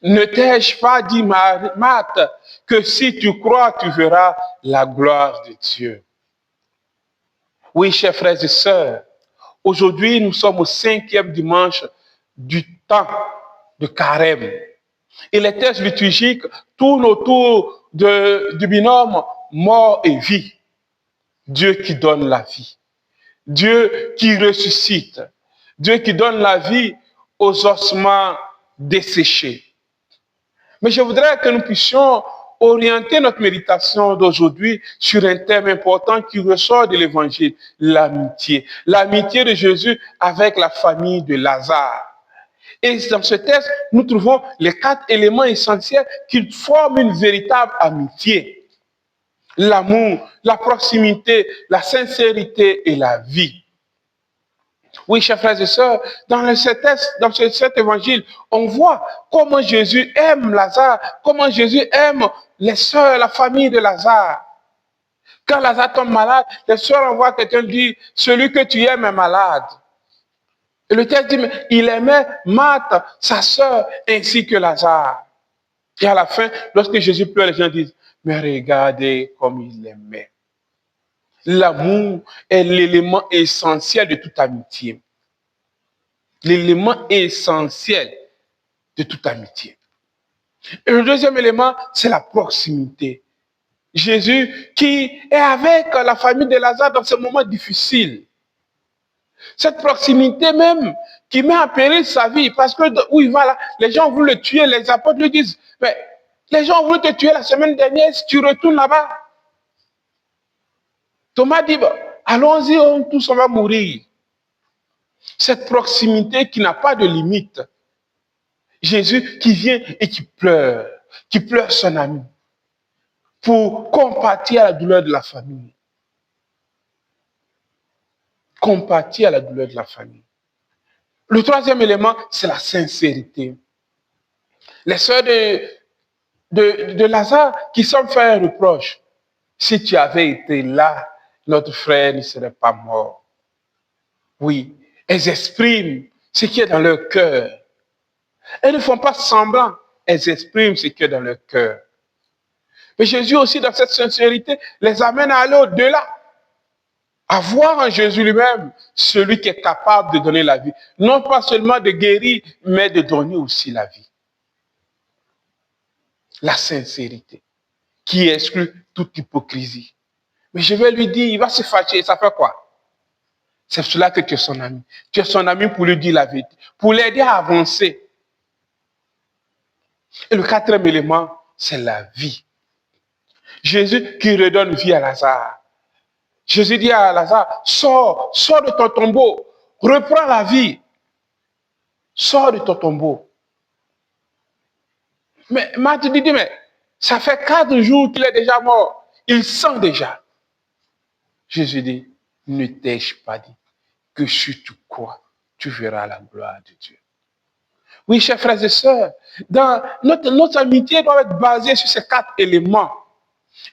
Ne t'ai-je pas dit, Marthe, que si tu crois, tu verras la gloire de Dieu? Oui, chers frères et sœurs, aujourd'hui, nous sommes au 5e dimanche du temps de Carême. Et les textes liturgiques tournent autour du binôme mort et vie. Dieu qui donne la vie. Dieu qui ressuscite. Dieu qui donne la vie aux ossements desséchés. Mais je voudrais que nous puissions orienter notre méditation d'aujourd'hui sur un thème important qui ressort de l'Évangile, l'amitié. L'amitié de Jésus avec la famille de Lazare. Et dans ce texte, nous trouvons les 4 éléments essentiels qui forment une véritable amitié. L'amour, la proximité, la sincérité et la vie. Oui, chers frères et sœurs, dans cet évangile, on voit comment Jésus aime Lazare, comment Jésus aime les sœurs, la famille de Lazare. Quand Lazare tombe malade, les sœurs envoient quelqu'un dire, celui que tu aimes est malade. Et le texte dit, mais il aimait Marthe, sa sœur, ainsi que Lazare. Et à la fin, lorsque Jésus pleure, les gens disent, mais regardez comme il l'aimait. L'amour est l'élément essentiel de toute amitié. L'élément essentiel de toute amitié. Et le deuxième élément, c'est la proximité. Jésus qui est avec la famille de Lazare dans ce moment difficile. Cette proximité même qui met en péril sa vie, parce que où il va là, les gens veulent le tuer, les apôtres lui disent, mais les gens veulent te tuer la semaine dernière, si tu retournes là-bas. Thomas dit, allons-y, tous on va mourir. Cette proximité qui n'a pas de limite. Jésus qui vient et qui pleure son ami, pour compatir à la douleur de la famille. Compatir à la douleur de la famille. Le troisième élément, c'est la sincérité. Les sœurs de Lazare qui sont fait un reproche. Si tu avais été là, notre frère ne serait pas mort. Oui, elles expriment ce qui est dans leur cœur. Elles ne font pas semblant, elles expriment ce qui est dans leur cœur. Mais Jésus aussi, dans cette sincérité, les amène à aller au-delà. À voir en Jésus lui-même celui qui est capable de donner la vie. Non pas seulement de guérir, mais de donner aussi la vie. La sincérité, qui exclut toute hypocrisie. Mais je vais lui dire, il va se fâcher, ça fait quoi? C'est cela que tu es son ami. Tu es son ami pour lui dire la vérité, pour l'aider à avancer. Et le quatrième élément, c'est la vie. Jésus qui redonne vie à Lazare. Jésus dit à Lazare, sors de ton tombeau, reprends la vie. Sors de ton tombeau. Mais Marthe dit, mais ça fait 4 jours qu'il est déjà mort. Il sent déjà. Jésus dit, ne t'ai-je pas dit que si tu crois, tu verras la gloire de Dieu. Oui, chers frères et sœurs, notre amitié doit être basée sur ces 4 éléments.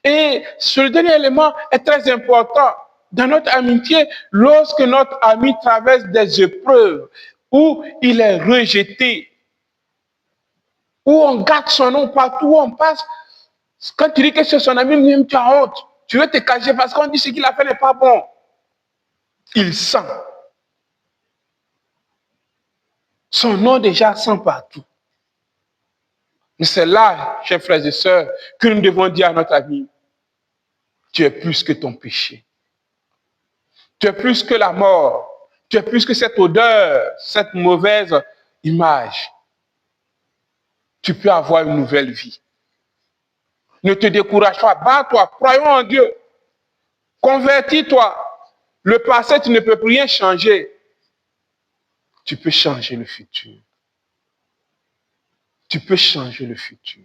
Et ce dernier élément est très important. Dans notre amitié, lorsque notre ami traverse des épreuves, où il est rejeté, où on garde son nom partout où on passe, quand tu dis que c'est son ami, même tu as honte. Tu veux te cacher parce qu'on dit ce qu'il a fait n'est pas bon. Il sent. Son nom déjà sent partout. Mais c'est là, chers frères et sœurs, que nous devons dire à notre ami, tu es plus que ton péché. Tu es plus que la mort. Tu es plus que cette odeur, cette mauvaise image. Tu peux avoir une nouvelle vie. Ne te décourage pas, bats-toi, croyons en Dieu. Convertis-toi. Le passé, tu ne peux plus rien changer. Tu peux changer le futur. Tu peux changer le futur.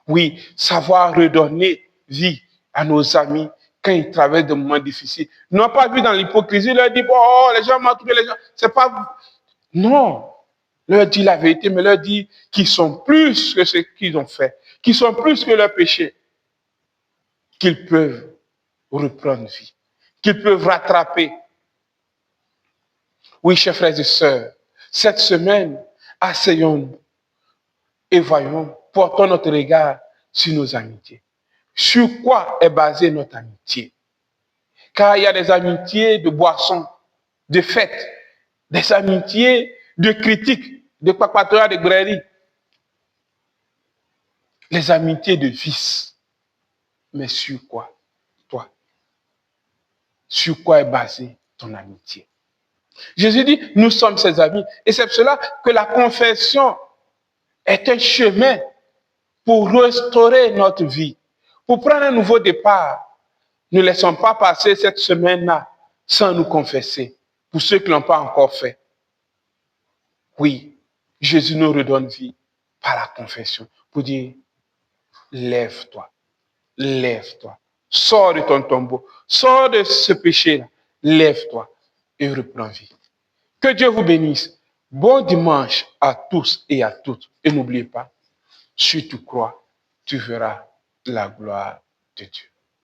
Oui, savoir redonner vie à nos amis quand ils traversent des moments difficiles. Non pas vu dans l'hypocrisie, leur dire, oh, les gens m'ont trouvé, les gens. C'est pas. Non. Leur dit la vérité, mais leur dit qu'ils sont plus que ce qu'ils ont fait, qu'ils sont plus que leur péché, qu'ils peuvent reprendre vie, qu'ils peuvent rattraper. Oui, chers frères et sœurs, cette semaine, asseyons-nous Et voyons, portons notre regard sur nos amitiés. Sur quoi est basée notre amitié? Car il y a des amitiés de boissons, de fêtes, des amitiés de critiques, de papatoria, de graineries, les amitiés de vices. Mais sur quoi, toi? Sur quoi est basée ton amitié? Jésus dit, nous sommes ses amis. Et c'est pour cela que la confession est un chemin pour restaurer notre vie, pour prendre un nouveau départ. Ne laissons pas passer cette semaine-là sans nous confesser. Pour ceux qui ne l'ont pas encore fait. Oui, Jésus nous redonne vie par la confession. Pour dire, lève-toi, lève-toi. Sors de ton tombeau, sors de ce péché-là. Lève-toi et reprends vie. Que Dieu vous bénisse. Bon dimanche à tous et à toutes. Et n'oubliez pas, si tu crois, tu verras la gloire de Dieu.